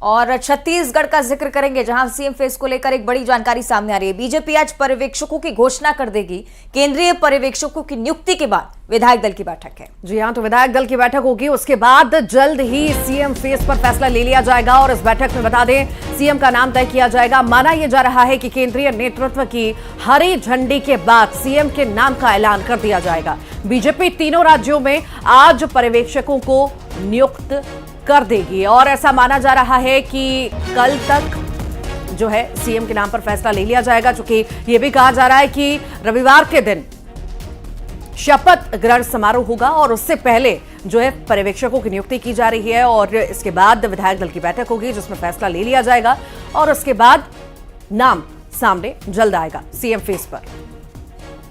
और छत्तीसगढ़ का जिक्र करेंगे, जहां सीएम फेस को लेकर एक बड़ी जानकारी सामने आ रही है। बीजेपी आज पर्यवेक्षकों की घोषणा कर देगी। केंद्रीय पर्यवेक्षकों की नियुक्ति के बाद विधायक दल की बैठक है। जी हां, तो विधायक दल की बैठक होगी, उसके बाद जल्द ही सीएम फेस पर फैसला ले लिया जाएगा और इस बैठक में बता दें सीएम का नाम तय किया जाएगा। माना यह जा रहा है कि केंद्रीय नेतृत्व की हरी झंडी के बाद सीएम के नाम का ऐलान कर दिया जाएगा। बीजेपी तीनों राज्यों में आज पर्यवेक्षकों को नियुक्त कर देगी और ऐसा माना जा रहा है कि कल तक जो है सीएम के नाम पर फैसला ले लिया जाएगा। चूंकि यह भी कहा जा रहा है कि रविवार के दिन शपथ ग्रहण समारोह होगा और उससे पहले जो है पर्यवेक्षकों की नियुक्ति की जा रही है और इसके बाद विधायक दल की बैठक होगी जिसमें फैसला ले लिया जाएगा और उसके बाद नाम सामने जल्द आएगा सीएम फेस पर।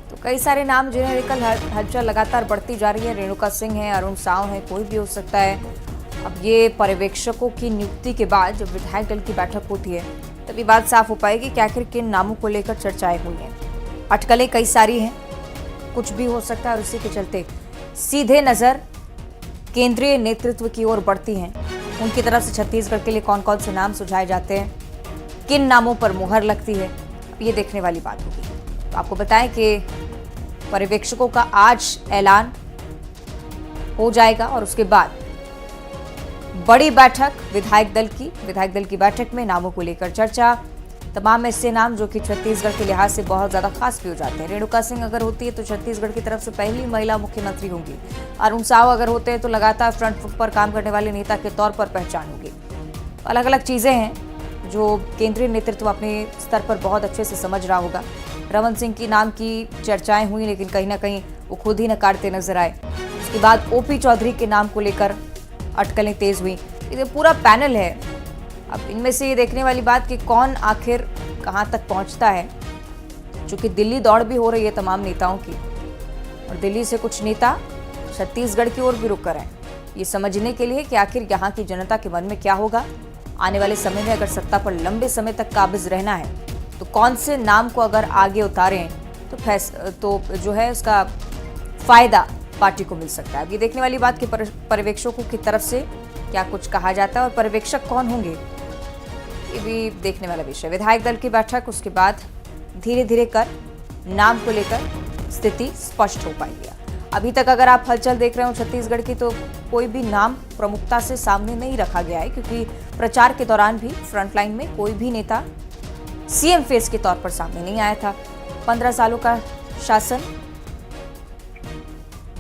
तो कई सारे नाम जिन्हें लेकर हलचल लगातार बढ़ती जा रही है। रेणुका सिंह है, अरुण साव है, कोई भी हो सकता है। अब ये पर्यवेक्षकों की नियुक्ति के बाद जब विधायक दल की बैठक होती है तभी बात साफ हो पाएगी कि आखिर किन नामों को लेकर चर्चाएं हुई हैं। अटकलें कई सारी हैं, कुछ भी हो सकता है और उसी के चलते सीधे नजर केंद्रीय नेतृत्व की ओर बढ़ती हैं। उनकी तरफ से छत्तीसगढ़ के लिए कौन कौन से नाम सुझाए जाते हैं, किन नामों पर मुहर लगती है, ये देखने वाली बात होगी। तो आपको बताएं कि पर्यवेक्षकों का आज ऐलान हो जाएगा और उसके बाद बड़ी बैठक विधायक दल की बैठक में नामों को लेकर चर्चा। तमाम ऐसे नाम जो कि छत्तीसगढ़ के लिहाज से बहुत ज्यादा खास भी हो जाते हैं। रेणुका सिंह अगर होती है तो छत्तीसगढ़ की तरफ से पहली महिला मुख्यमंत्री होंगी। अरुण साव अगर होते हैं तो लगातार फ्रंट फुट पर काम करने वाले नेता के तौर पर पहचान होगी। अलग अलग चीजें हैं जो केंद्रीय नेतृत्व अपने स्तर पर बहुत अच्छे से समझ रहा होगा। रमन सिंह की नाम की चर्चाएं हुई लेकिन कहीं ना कहीं वो खुद ही नकारते नजर आए। उसके बाद ओपी चौधरी के नाम को लेकर अटकलें तेज हुई। ये पूरा पैनल है। अब इनमें से ये देखने वाली बात कि कौन आखिर कहां तक पहुंचता है। चूंकि दिल्ली दौड़ भी हो रही है तमाम नेताओं की और दिल्ली से कुछ नेता छत्तीसगढ़ की ओर भी रुक कर हैं, ये समझने के लिए कि आखिर यहाँ की जनता के मन में क्या होगा। आने वाले समय में अगर सत्ता पर लंबे समय तक काबिज रहना है तो कौन से नाम को अगर आगे उतारें तो जो है उसका फायदा पार्टी को मिल सकता है। अब ये देखने वाली बात कि पर्यवेक्षकों की तरफ से क्या कुछ कहा जाता है और पर्यवेक्षक कौन होंगे, ये भी देखने वाला विषय। विधायक दल की बैठक, उसके बाद धीरे धीरे कर नाम को लेकर स्थिति स्पष्ट हो पाएगी। अभी तक अगर आप हलचल देख रहे हो छत्तीसगढ़ की तो कोई भी नाम प्रमुखता से सामने नहीं रखा गया है, क्योंकि प्रचार के दौरान भी फ्रंटलाइन में कोई भी नेता सीएम फेस के तौर पर सामने नहीं आया था। 15 सालों का शासन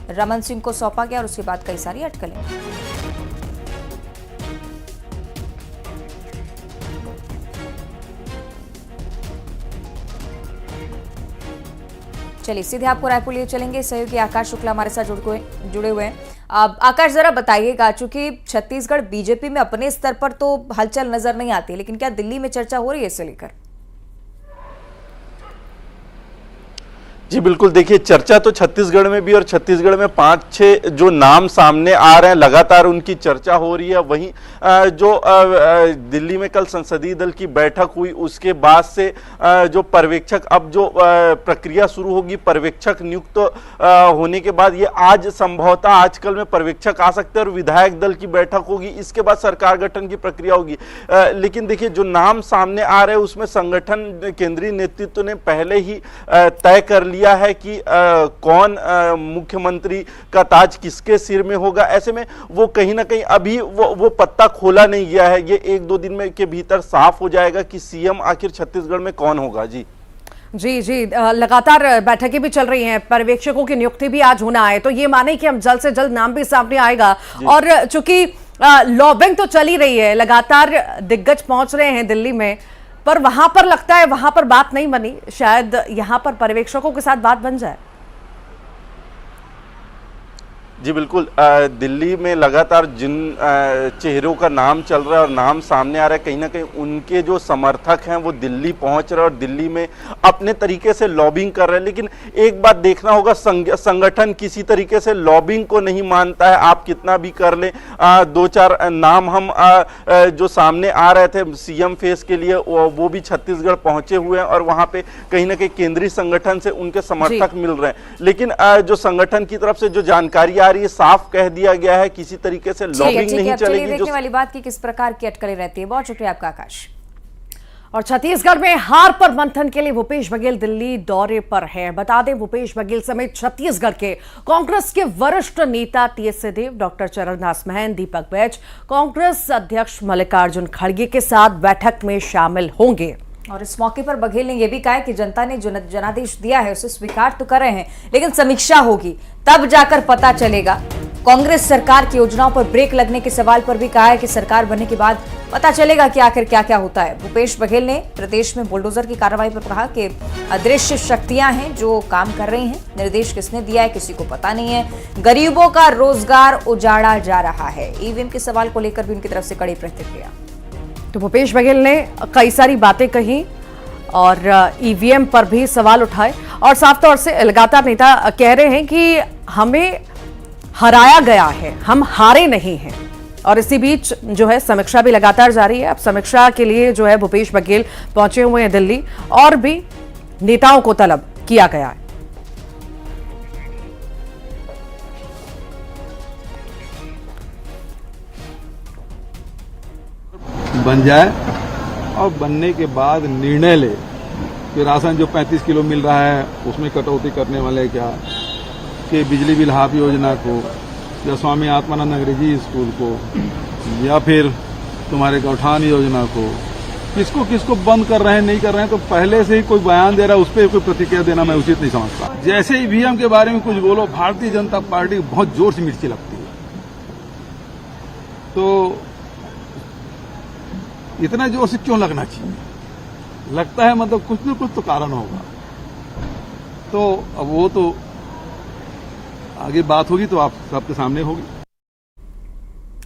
रमन सिंह को सौंपा गया और उसके बाद कई सारी अटकलें। चलिए सीधे आपको रायपुर लिए चलेंगे। सहयोगी आकाश शुक्ला हमारे साथ जुड़े हुए हैं। अब आकाश जरा बताइएगा, चूंकि छत्तीसगढ़ बीजेपी में अपने स्तर पर तो हलचल नजर नहीं आती, लेकिन क्या दिल्ली में चर्चा हो रही है इसे लेकर? जी बिल्कुल, देखिए चर्चा तो छत्तीसगढ़ में भी और छत्तीसगढ़ में 5-6 जो नाम सामने आ रहे हैं लगातार उनकी चर्चा हो रही है। वहीं जो दिल्ली में कल संसदीय दल की बैठक हुई उसके बाद से जो पर्यवेक्षक अब जो प्रक्रिया शुरू होगी पर्यवेक्षक नियुक्त होने के बाद, ये आज संभवतः आजकल में पर्यवेक्षक आ सकते हैं और विधायक दल की बैठक होगी, इसके बाद सरकार गठन की प्रक्रिया होगी। लेकिन देखिए जो नाम सामने आ रहे हैं उसमें संगठन केंद्रीय नेतृत्व ने पहले ही तय कर लिया है कि कौन मुख्यमंत्री का ताज किसके सिर में होगा। ऐसे में वो कहीं ना कहीं अभी वो पत्ता खोला नहीं गया है। ये 1-2 दिन में के भीतर साफ हो जाएगा कि सीएम आखिर छत्तीसगढ़ में कौन होगा। जी लगातार बैठकें भी चल रही हैं, पर्यवेक्षकों की नियुक्ति भी आज होना है, तो ये माने कि हम जल्द से जल्द नाम भी सामने आएगा। और चूंकि लॉबिंग तो चल ही रही है, लगातार दिग्गज पहुंच रहे हैं दिल्ली में, पर वहां पर लगता है वहां पर बात नहीं बनी, शायद यहां पर पर्यवेक्षकों के साथ बात बन जाए। जी बिल्कुल, दिल्ली में लगातार जिन चेहरों का नाम चल रहा है और नाम सामने आ रहा है, कहीं ना कहीं उनके जो समर्थक हैं वो दिल्ली पहुंच रहे हैं और दिल्ली में अपने तरीके से लॉबिंग कर रहे हैं। लेकिन एक बात देखना होगा, संगठन किसी तरीके से लॉबिंग को नहीं मानता है। आप कितना भी कर लें, 2-4 नाम हम जो सामने आ रहे थे सीएम फेस के लिए वो भी छत्तीसगढ़ पहुंचे हुए हैं और वहां पे कहीं ना कहीं केंद्रीय संगठन से उनके समर्थक मिल रहे हैं। लेकिन जो संगठन की तरफ से जो जानकारी जा रही है, साफ कह दिया गया है किसी तरीके से लॉबिंग नहीं चलेगी। देखने वाली बात की किस प्रकार की अटकलें रहती है। बहुत शुक्रिया आपका आकाश। और छत्तीसगढ़ में हार पर मंथन के लिए भूपेश बघेल दिल्ली दौरे पर है। बता दें, भूपेश बघेल समेत छत्तीसगढ़ के कांग्रेस के वरिष्ठ नेता टीएस सिंहदेव, डॉक्टर चरणदास महंत, दीपक बैज, कांग्रेस अध्यक्ष मल्लिकार्जुन खड़गे के साथ बैठक में शामिल होंगे। और इस मौके पर बघेल ने यह भी कहा कि जनता ने जो जनादेश दिया है उसे स्वीकार तो कर रहे हैं, लेकिन समीक्षा होगी तब जाकर पता चलेगा। कांग्रेस सरकार की योजनाओं पर ब्रेक लगने के सवाल पर भी कहा है कि सरकार बनने के बाद पता चलेगा कि आखिर क्या क्या होता है। भूपेश बघेल ने प्रदेश में बुलडोजर की कार्रवाई पर कहा कि अदृश्य शक्तियां हैं जो काम कर रही हैं, निर्देश किसने दिया है किसी को पता नहीं है, गरीबों का रोजगार उजाड़ा जा रहा है। ईवीएम के सवाल को लेकर भी उनकी तरफ से कड़ी प्रतिक्रिया। तो भूपेश बघेल ने कई सारी बातें कही और ईवीएम पर भी सवाल उठाए और साफ तौर से लगातार नेता कह रहे हैं कि हमें हराया गया है, हम हारे नहीं हैं। और इसी बीच जो है समीक्षा भी लगातार जारी है। अब समीक्षा के लिए जो है भूपेश बघेल पहुंचे हुए हैं दिल्ली और भी नेताओं को तलब किया गया है। बन जाए और बनने के बाद निर्णय ले कि राशन जो 35 किलो मिल रहा है उसमें कटौती करने वाले क्या, कि बिजली बिल हाफ योजना को या स्वामी आत्मानंद अंग्रेजी स्कूल को या फिर तुम्हारे गौठान योजना को, किसको किसको बंद कर रहे हैं नहीं कर रहे हैं, तो पहले से ही कोई बयान दे रहा है उस पर कोई प्रतिक्रिया देना मैं उचित नहीं समझता। जैसे ईवीएम के बारे में कुछ बोलो, भारतीय जनता पार्टी बहुत जोर से मिर्ची लगती है, तो इतना जोर से क्यों लगना चाहिए? लगता है मतलब कुछ न कुछ तो कारण होगा। तो अब वो तो आगे बात होगी तो आप सबके सामने होगी।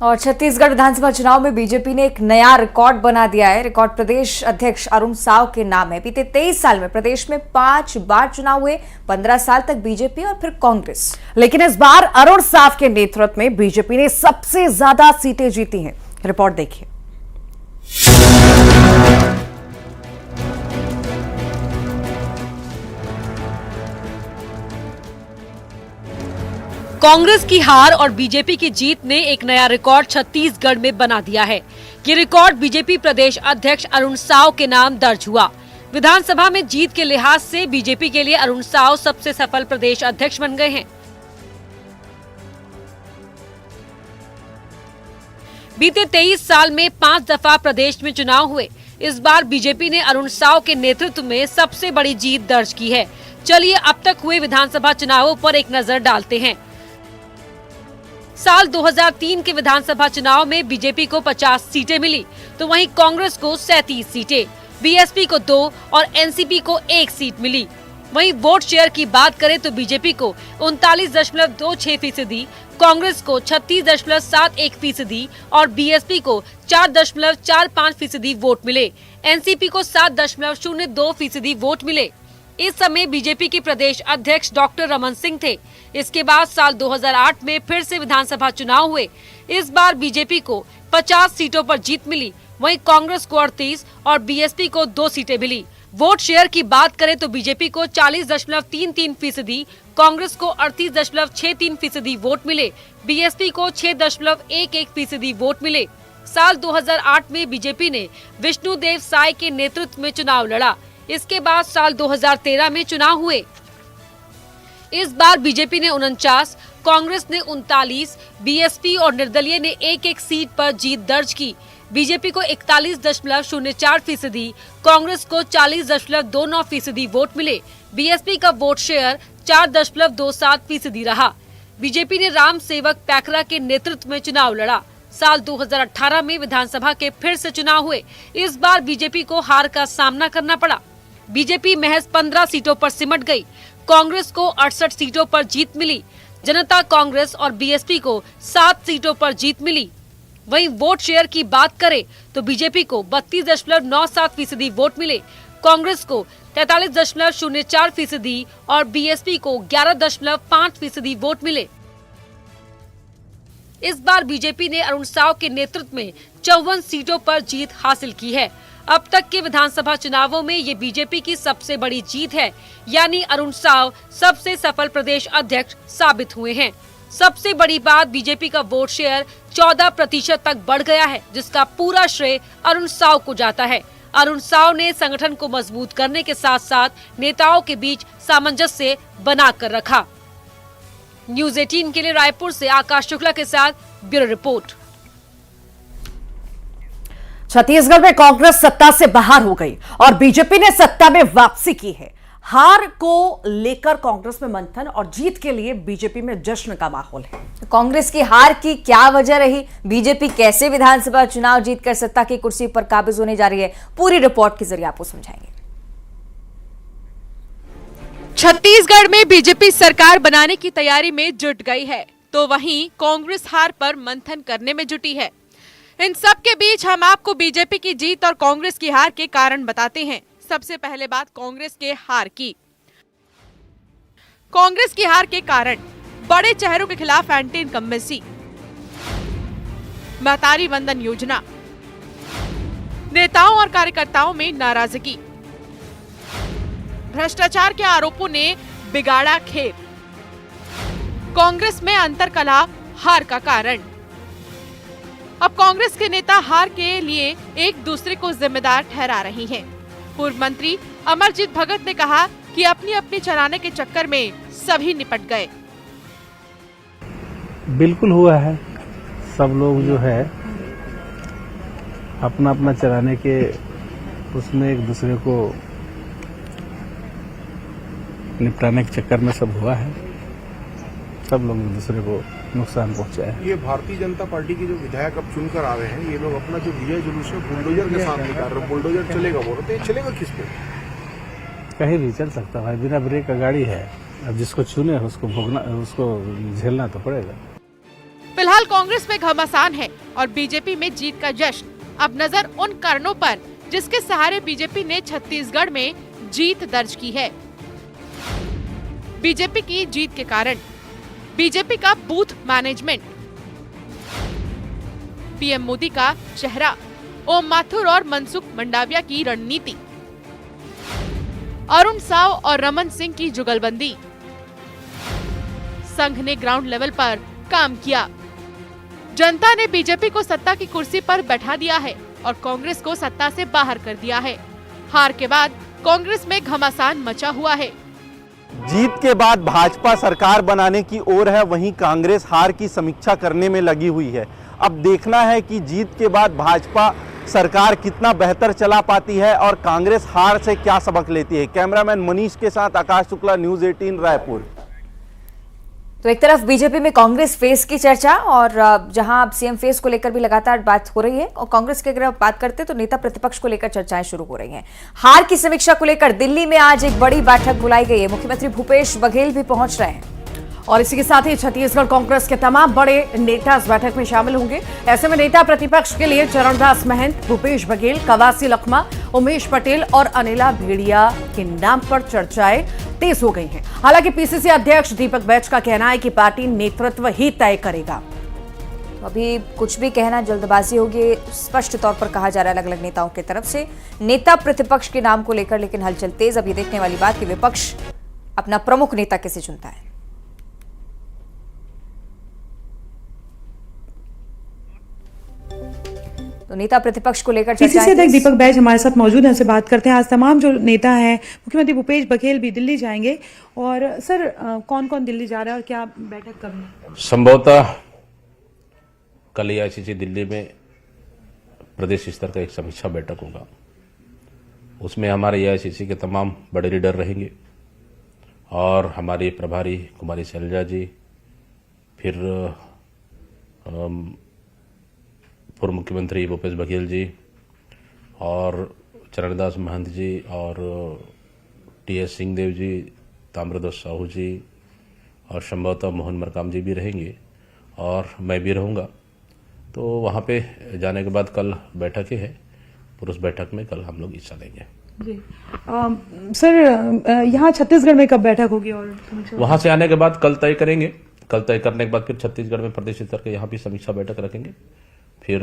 और छत्तीसगढ़ विधानसभा चुनाव में बीजेपी ने एक नया रिकॉर्ड बना दिया है। रिकॉर्ड प्रदेश अध्यक्ष अरुण साव के नाम है। बीते 23 साल में प्रदेश में 5 बार चुनाव हुए, 15 साल तक बीजेपी और फिर कांग्रेस। लेकिन इस बार अरुण साव के नेतृत्व में बीजेपी ने सबसे ज्यादा सीटें जीती हैं। रिपोर्ट देखिए। कांग्रेस की हार और बीजेपी की जीत ने एक नया रिकॉर्ड छत्तीसगढ़ में बना दिया है। ये रिकॉर्ड बीजेपी प्रदेश अध्यक्ष अरुण साव के नाम दर्ज हुआ। विधानसभा में जीत के लिहाज से बीजेपी के लिए अरुण साव सबसे सफल प्रदेश अध्यक्ष बन गए हैं। बीते 23 साल में 5 दफा प्रदेश में चुनाव हुए। इस बार बीजेपी ने अरुण साव के नेतृत्व में सबसे बड़ी जीत दर्ज की है। चलिए अब तक हुए विधानसभा चुनावों पर एक नजर डालते हैं। साल 2003 के विधानसभा चुनाव में बीजेपी को 50 सीटें मिली, तो वहीं कांग्रेस को 37 सीटें, बीएसपी को 2 और एनसीपी को 1 सीट मिली। वहीं वोट शेयर की बात करें तो बीजेपी को 39.26%, कांग्रेस को 36.71% और बीएसपी को 4.45% वोट मिले। एनसीपी को 7.02% वोट मिले। इस समय बीजेपी के प्रदेश अध्यक्ष डॉक्टर रमन सिंह थे। इसके बाद साल 2008 में फिर से विधानसभा चुनाव हुए। इस बार बीजेपी को 50 सीटों पर जीत मिली, वहीं कांग्रेस को 38 और बीएसपी को 2 सीटें मिली। वोट शेयर की बात करें तो बीजेपी को 40.33%, कांग्रेस को 38.63% वोट मिले, बीएसपी को 6.11% वोट मिले। साल 2008 में बीजेपी ने विष्णुदेव साय के नेतृत्व में चुनाव लड़ा। इसके बाद साल 2013 में चुनाव हुए। इस बार बीजेपी ने 49, कांग्रेस ने 39, बीएसपी और निर्दलीय ने 1-1 सीट पर जीत दर्ज की। बीजेपी को 41.04%, कांग्रेस को 40.29% वोट मिले। बीएसपी का वोट शेयर 4.27% रहा। बीजेपी ने राम सेवक पैकरा के नेतृत्व में चुनाव लड़ा। साल 2018 में विधानसभा के फिर से चुनाव हुए। इस बार बीजेपी को हार का सामना करना पड़ा। बीजेपी महज 15 सीटों पर सिमट गई। कांग्रेस को 68 सीटों पर जीत मिली। जनता कांग्रेस और बीएसपी को 7 सीटों पर जीत मिली। वहीं वोट शेयर की बात करें तो बीजेपी को 32.97% वोट मिले, कांग्रेस को 43.04% और बीएसपी को 11.5% वोट मिले। इस बार बीजेपी ने अरुण साव के नेतृत्व में 54 सीटों पर जीत हासिल की है। अब तक के विधानसभा चुनावों में ये बीजेपी की सबसे बड़ी जीत है, यानी अरुण साव सबसे सफल प्रदेश अध्यक्ष साबित हुए हैं। सबसे बड़ी बात, बीजेपी का वोट शेयर 14% तक बढ़ गया है, जिसका पूरा श्रेय अरुण साव को जाता है। अरुण साव ने संगठन को मजबूत करने के साथ साथ नेताओं के बीच सामंजस्य बनाकर रखा। न्यूज 18 के लिए रायपुर से आकाश शुक्ला के साथ ब्यूरो रिपोर्ट। छत्तीसगढ़ में कांग्रेस सत्ता से बाहर हो गई और बीजेपी ने सत्ता में वापसी की है। हार को लेकर कांग्रेस में मंथन और जीत के लिए बीजेपी में जश्न का माहौल है। कांग्रेस की हार की क्या वजह रही, बीजेपी कैसे विधानसभा चुनाव जीतकर सत्ता की कुर्सी पर काबिज होने जा रही है, पूरी रिपोर्ट के जरिए आपको समझाएंगे। छत्तीसगढ़ में बीजेपी सरकार बनाने की तैयारी में जुट गई है, तो वहीं कांग्रेस हार पर मंथन करने में जुटी है। इन सब के बीच हम आपको बीजेपी की जीत और कांग्रेस की हार के कारण बताते हैं। सबसे पहले बात कांग्रेस के हार की। कांग्रेस की हार के कारण बड़े चेहरों के खिलाफ एंटी इनकम्बेंसी, महतारी वंदन योजना, नेताओं और कार्यकर्ताओं में नाराजगी, भ्रष्टाचार के आरोपों ने बिगाड़ा खेल, कांग्रेस में अंतर्कलह हार का कारण। अब कांग्रेस के नेता हार के लिए एक दूसरे को जिम्मेदार ठहरा रही हैं। पूर्व मंत्री अमरजीत भगत ने कहा कि अपनी अपनी चलाने के चक्कर में सभी निपट गए। बिल्कुल हुआ है, सब लोग जो है अपना अपना चलाने के उसमें एक दूसरे को निपटाने के चक्कर में सब हुआ है, सब लोग एक दूसरे को नुकसान पहुंचा है। ये भारतीय जनता पार्टी के जो विधायक अब चुनकर आ रहे हैं, ये लोग अपना जो विजय जुलूस है बुलडोजर के साथ निकाल रहे हैं। बुलडोजर चलेगा बोल रहे, तो चलेगा किस पे? कहीं भी चल सकता है, बिना ब्रेक का गाड़ी है। अब जिसको चुने उसको भोगना, उसको झेलना तो पड़ेगा। फिलहाल कांग्रेस में घमासान है और बीजेपी में जीत का जश्न। अब नजर उन कारणों पर जिसके सहारे बीजेपी ने छत्तीसगढ़ में जीत दर्ज की है। बीजेपी की जीत के कारण बीजेपी का बूथ मैनेजमेंट, पीएम मोदी का चेहरा, ओम माथुर और मनसुख मंडाविया की रणनीति, अरुण साव और रमन सिंह की जुगलबंदी। संघ ने ग्राउंड लेवल पर काम किया। जनता ने बीजेपी को सत्ता की कुर्सी पर बैठा दिया है और कांग्रेस को सत्ता से बाहर कर दिया है। हार के बाद कांग्रेस में घमासान मचा हुआ है। जीत के बाद भाजपा सरकार बनाने की ओर है, वहीं कांग्रेस हार की समीक्षा करने में लगी हुई है। अब देखना है कि जीत के बाद भाजपा सरकार कितना बेहतर चला पाती है और कांग्रेस हार से क्या सबक लेती है। कैमरामैन मनीष के साथ आकाश शुक्ला, न्यूज 18 रायपुर। तो एक तरफ बीजेपी में कांग्रेस फेस की चर्चा और जहां अब सीएम फेस को लेकर भी लगातार बात हो रही है, और कांग्रेस की अगर बात करते तो नेता प्रतिपक्ष को लेकर चर्चाएं शुरू हो रही हैं। हार की समीक्षा को लेकर दिल्ली में आज एक बड़ी बैठक बुलाई गई है। मुख्यमंत्री भूपेश बघेल भी पहुंच रहे हैं और इसी के साथ ही छत्तीसगढ़ कांग्रेस के तमाम बड़े नेता इस बैठक में शामिल होंगे। ऐसे में नेता प्रतिपक्ष के लिए चरणदास महंत, भूपेश बघेल, कवासी लखमा, उमेश पटेल और अनिला भेड़िया के नाम पर चर्चाएं तेज हो गई हैं। हालांकि पीसीसी अध्यक्ष दीपक बैज का कहना है कि पार्टी नेतृत्व ही तय करेगा। अभी कुछ भी कहना जल्दबाजी होगी, स्पष्ट तौर पर कहा जा रहा है अलग अलग नेताओं की तरफ से नेता प्रतिपक्ष के नाम को लेकर, लेकिन हलचल तेज। अब ये देखने वाली बात कि विपक्ष अपना प्रमुख नेता किसे चुनता है। तो नेता प्रतिपक्ष को लेकर पीसीसी अध्यक्ष दीपक बैज हमारे साथ मौजूद हैं, उनसे बात करते हैं। आज तमाम जो नेता हैं, मुख्यमंत्री भूपेश बघेल भी दिल्ली जाएंगे, और सर कौन कौन दिल्ली जा रहा है और क्या बैठक कब है? संभवतः कल एआईसीसी दिल्ली में प्रदेश स्तर का एक समीक्षा बैठक होगा। उसमें हमारे एआईसीसी के तमाम बड़े लीडर रहेंगे और हमारी प्रभारी कुमारी शैलजा जी, फिर पूर्व मुख्यमंत्री भूपेश बघेल जी और चरणदास महंत जी और टीएस सिंहदेव जी, ताम्रध्वज साहू जी और संभवतः मोहन मरकाम जी भी रहेंगे और मैं भी रहूँगा। तो वहाँ पे जाने के बाद कल बैठक ही है, पुरुष बैठक में कल हम लोग हिस्सा लेंगे। जी सर, यहाँ छत्तीसगढ़ में कब बैठक होगी? और वहाँ से आने के बाद कल तय करेंगे। कल तय करने के बाद फिर छत्तीसगढ़ में प्रदेश स्तर के यहाँ भी समीक्षा बैठक रखेंगे। फिर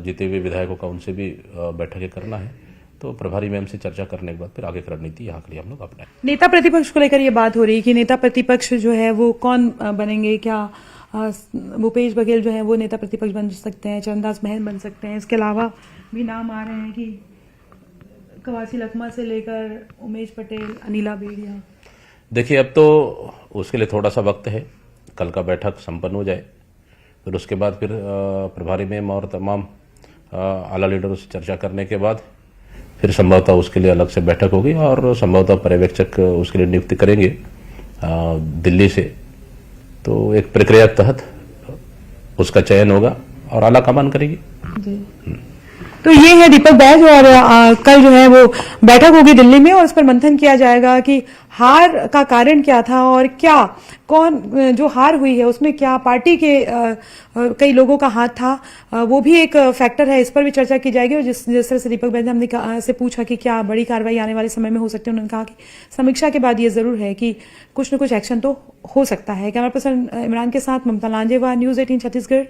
जीते हुए विधायकों का उनसे भी बैठकें करना है। तो प्रभारी मैम से चर्चा करने के बाद फिर आगे की रणनीति यहाँ के लिए हम लोग अपनाएं। नेता प्रतिपक्ष को लेकर ये बात हो रही है कि नेता प्रतिपक्ष जो है वो कौन बनेंगे, क्या भूपेश बघेल जो है वो नेता प्रतिपक्ष बन सकते हैं, चरणदास महंत बन सकते हैं, इसके अलावा भी नाम आ रहे हैं कि कवासी लखमा से लेकर उमेश पटेल, अनिला भेड़िया। देखिए, अब तो उसके लिए थोड़ा सा वक्त है, कल का बैठक संपन्न हो जाए, फिर उसके बाद फिर प्रभारी मैम और तमाम आला लीडरों से चर्चा करने के बाद फिर संभवतः उसके लिए अलग से बैठक होगी और संभवतः पर्यवेक्षक उसके लिए नियुक्ति करेंगे दिल्ली से। तो एक प्रक्रिया के तहत उसका चयन होगा और आला कमान करेगी। तो ये है दीपक बैज, और कल जो है वो बैठक होगी दिल्ली में और उस पर मंथन किया जाएगा कि हार का कारण क्या था और क्या कौन जो हार हुई है उसमें क्या पार्टी के कई लोगों का हाथ था, वो भी एक फैक्टर है, इस पर भी चर्चा की जाएगी। और जिस तरह से दीपक बैज ने हमने से पूछा कि क्या बड़ी कार्रवाई आने वाले समय में हो सकती है, उन्होंने कहा कि समीक्षा के बाद ये जरूर है कि कुछ न कुछ एक्शन तो हो सकता है। कैमरा पर्सन इमरान के साथ ममता लांजेवा, न्यूज 18 छत्तीसगढ़।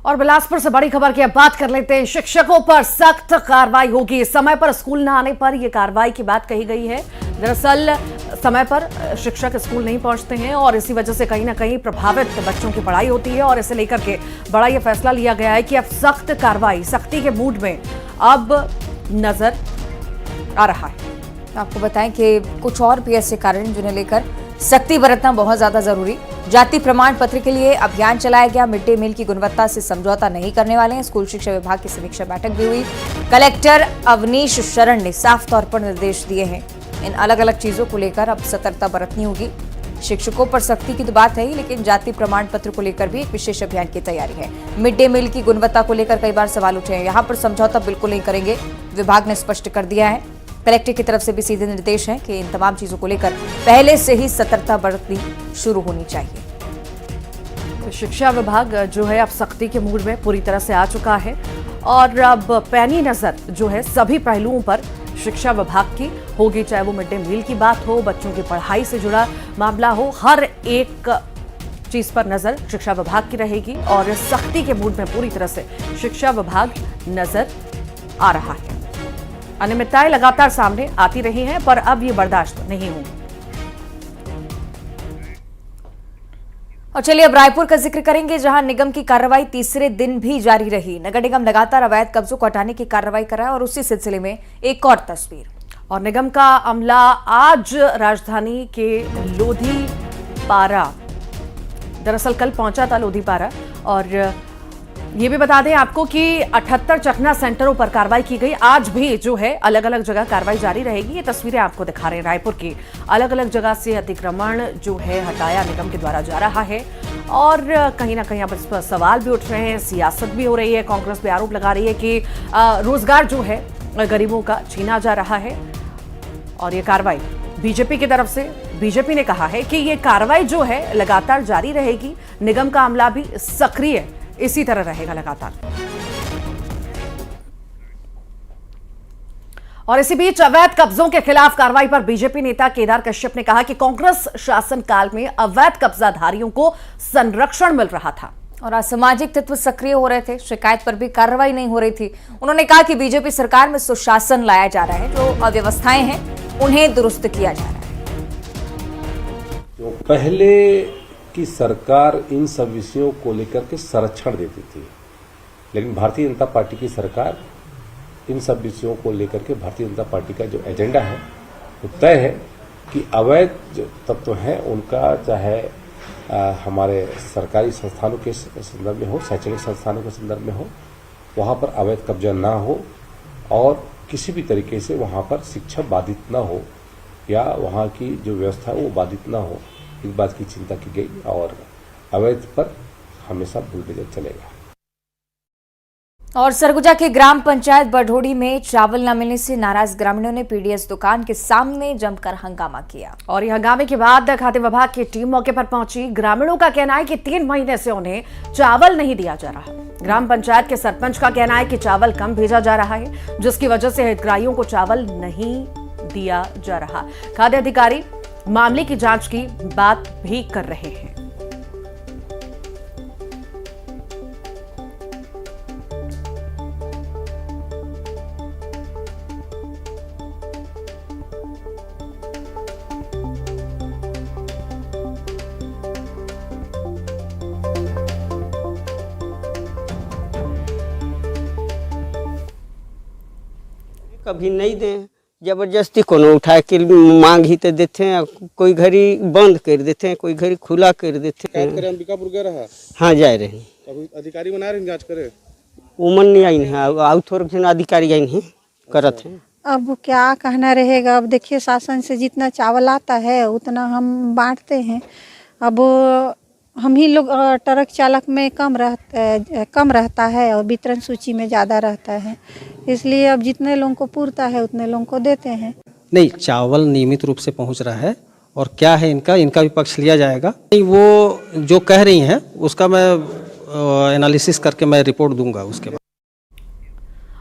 और बिलासपुर से बड़ी खबर की अब बात कर लेते हैं। शिक्षकों पर सख्त कार्रवाई होगी। समय पर स्कूल न आने पर यह कार्रवाई की बात कही गई है। दरअसल समय पर शिक्षक स्कूल नहीं पहुंचते हैं और इसी वजह से कहीं ना कहीं प्रभावित बच्चों की पढ़ाई होती है और इसे लेकर के बड़ा यह फैसला लिया गया है कि अब सख्त कार्रवाई, सख्ती के मूड में अब नजर आ रहा है। आपको बताएं कि कुछ और भी ऐसे कारण जिन्हें लेकर सख्ती बरतना बहुत ज्यादा जरूरी। जाति प्रमाण पत्र के लिए अभियान चलाया गया। मिड डे मील की गुणवत्ता से समझौता नहीं करने वाले हैं। स्कूल शिक्षा विभाग की समीक्षा बैठक भी हुई। कलेक्टर अवनीश शरण ने साफ तौर पर निर्देश दिए हैं। इन अलग अलग चीजों को लेकर अब सतर्कता बरतनी होगी। शिक्षकों पर सख्ती की तो बात है ही, लेकिन जाति प्रमाण पत्र को लेकर भी एक विशेष अभियान की तैयारी है। मिड डे मील की गुणवत्ता को लेकर कई बार सवाल उठे हैं। यहाँ पर समझौता बिल्कुल नहीं करेंगे, विभाग ने स्पष्ट कर दिया है। कलेक्टर की तरफ से भी सीधे निर्देश हैं कि इन तमाम चीजों को लेकर पहले से ही सतर्कता बरतनी शुरू होनी चाहिए। शिक्षा विभाग जो है अब सख्ती के मूड में पूरी तरह से आ चुका है और अब पैनी नजर जो है सभी पहलुओं पर शिक्षा विभाग की होगी, चाहे वो मिड डे मील की बात हो, बच्चों की पढ़ाई से जुड़ा मामला हो, हर एक चीज पर नजर शिक्षा विभाग की रहेगी और सख्ती के मूड में पूरी तरह से शिक्षा विभाग नजर आ रहा है। अनियमितताएं लगातार सामने आती रही हैं, पर अब ये बर्दाश्त नहीं होंगी। और चलिए अब रायपुर का जिक्र करेंगे, जहां निगम की कार्रवाई तीसरे दिन भी जारी रही। नगर निगम लगातार अवैध कब्जों को हटाने की कार्रवाई कर रहा है और उसी सिलसिले में एक और तस्वीर। और निगम का अमला आज राजधानी के लोधीपारा, दरअसल कल पहुंचा था लोधीपारा, और ये भी बता दें आपको कि 78 चखना सेंटरों पर कार्रवाई की गई। आज भी जो है अलग अलग जगह कार्रवाई जारी रहेगी। ये तस्वीरें आपको दिखा रहे हैं रायपुर की। अलग अलग जगह से अतिक्रमण जो है हटाया निगम के द्वारा जा रहा है और कहीं ना कहीं अब इस पर सवाल भी उठ रहे हैं, सियासत भी हो रही है। कांग्रेस भी आरोप लगा रही है कि रोजगार जो है गरीबों का छीना जा रहा है। और ये कार्रवाई बीजेपी की तरफ से, बीजेपी ने कहा है कि ये कार्रवाई जो है लगातार जारी रहेगी। निगम का अमला भी सक्रिय इसी तरह रहेगा लगातार। और इसी बीच अवैध कब्जों के खिलाफ कार्रवाई पर बीजेपी नेता केदार कश्यप ने कहा कि कांग्रेस शासनकाल में अवैध कब्जाधारियों को संरक्षण मिल रहा था और असामाजिक तत्व सक्रिय हो रहे थे। शिकायत पर भी कार्रवाई नहीं हो रही थी। उन्होंने कहा कि बीजेपी सरकार में सुशासन लाया जा रहा है, जो अव्यवस्थाएं हैं उन्हें दुरुस्त किया जा रहा है। तो पहले की सरकार इन सब विषयों को लेकर के संरक्षण देती थी, लेकिन भारतीय जनता पार्टी की सरकार इन सब विषयों को लेकर के भारतीय जनता पार्टी का जो एजेंडा है वो तय है कि अवैध जो तत्व हैं उनका चाहे हमारे सरकारी संस्थानों के संदर्भ में हो, शैक्षणिक संस्थानों के संदर्भ में हो, वहाँ पर अवैध कब्जा ना हो और किसी भी तरीके से वहाँ पर शिक्षा बाधित ना हो या वहाँ की जो व्यवस्था है वो बाधित ना हो, इस बात की चिंता की गई और अवैध पर हमेशा बुलडोजर चलेगा। और सरगुजा के ग्राम पंचायत बरढोड़ी में चावल न मिलने से नाराज ग्रामीणों ने पीडीएस दुकान के सामने जमकर हंगामा किया। और यह हंगामे के बाद खाद्य विभाग की टीम मौके पर पहुंची। ग्रामीणों का कहना है कि 3 महीने से उन्हें चावल नहीं दिया जा रहा। ग्राम पंचायत के सरपंच का कहना है कि चावल कम भेजा जा रहा है, जिसकी वजह से हितग्राहियों को चावल नहीं दिया जा रहा। खाद्य अधिकारी मामले की जांच की बात भी कर रहे हैं। कभी नहीं दें, जबरदस्ती कोनो उठा के मांग ही तो देते हैं, कोई घड़ी बंद कर देते हैं, कोई घड़ी खुला कर देते हैं। अंबिकापुर गए रहा हाँ जा रहे हैं, अभी अधिकारी बना रहे हैं जांच करे, उमन नहीं आई है, आउ थोड़े जन अधिकारी आई हैं करत हैं। अब क्या कहना रहेगा। अब देखिए शासन से जितना चावल आता है उतना हम बांटते हैं। अब हम ही लोग ट्रक चालक में कम रहता है और वितरण सूची में ज़्यादा रहता है, इसलिए अब जितने लोगों को पूर्ता है उतने लोगों को देते हैं। नहीं, चावल नियमित रूप से पहुंच रहा है और क्या है इनका भी पक्ष लिया जाएगा। नहीं, वो जो कह रही हैं उसका मैं एनालिसिस करके मैं रिपोर्ट दूंगा उसके बाद।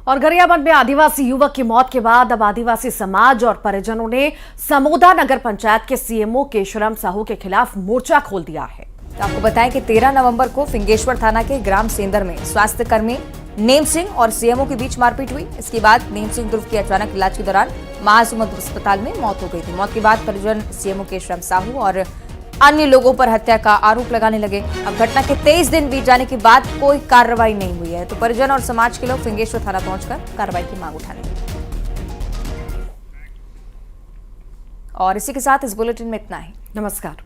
और गरियाबंद में आदिवासी युवक की मौत के बाद अब आदिवासी समाज और परिजनों ने समोदा नगर पंचायत के सीएमओ केशरम साहू के खिलाफ मोर्चा खोल दिया है। तो आपको बताएं कि 13 नवंबर को फिंगेश्वर थाना के ग्राम सेंदर में स्वास्थ्य कर्मी नेम सिंह और सीएमओ के बीच मारपीट हुई। इसके बाद नेम सिंह ध्रुव की अचानक इलाज के दौरान महासमुंद अस्पताल में मौत हो गई थी। मौत के बाद परिजन सीएमओ केशरम साहू और अन्य लोगों पर हत्या का आरोप लगाने लगे। अब घटना के 23 दिन बीत जाने के बाद कोई कार्रवाई नहीं हुई है, तो परिजन और समाज के लोग फिंगेश्वर थाना पहुंचकर कार्रवाई की मांग उठाने लगे। और इसी के साथ इस बुलेटिन में इतना ही। नमस्कार।